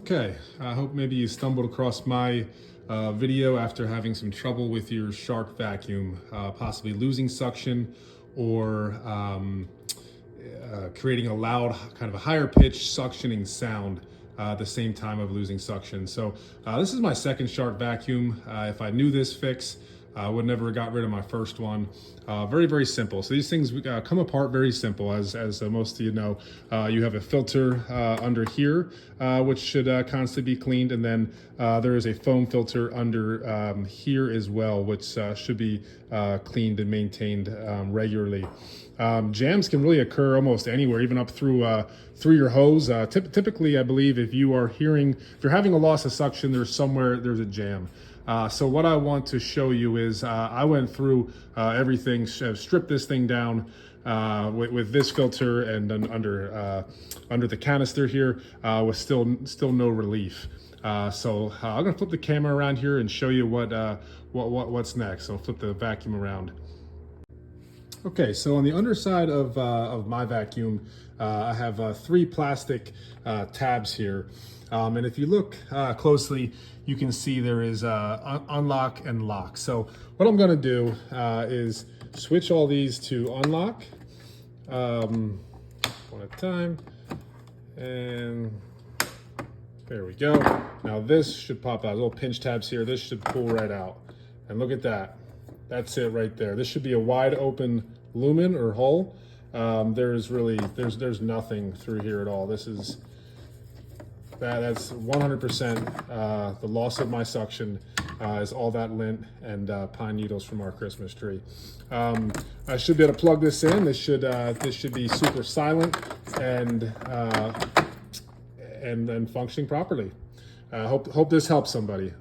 Okay, I hope maybe you stumbled across my video after having some trouble with your Shark vacuum, possibly losing suction or creating a loud, kind of a higher pitch suctioning sound at the same time of losing suction. So this is my second Shark vacuum. If I knew this fix, I would never got rid of my first one. Very, very simple. So these things come apart very simple. As most of you know, you have a filter under here, which should constantly be cleaned. And then there is a foam filter under here as well, which should be cleaned and maintained regularly. Jams can really occur almost anywhere, even up through your hose. Typically, I believe if you're having a loss of suction, there's a jam. So what I want to show you is I went through everything, stripped this thing down with this filter, and then under the canister here was still no relief. So I'm gonna flip the camera around here and show you what's next. So I'll flip the vacuum around. Okay, so on the underside of my vacuum, I have three plastic tabs here. And if you look closely, you can see there is unlock and lock. So what I'm gonna do is switch all these to unlock one at a time. And there we go. Now this should pop out, little pinch tabs here. This should pull right out. And look at that. That's it right there. This should be a wide open lumen or hole. There's nothing through here at all. That's 100% the loss of my suction is all that lint and pine needles from our Christmas tree. I should be able to plug this in. This should be super silent and functioning properly. Hope this helps somebody.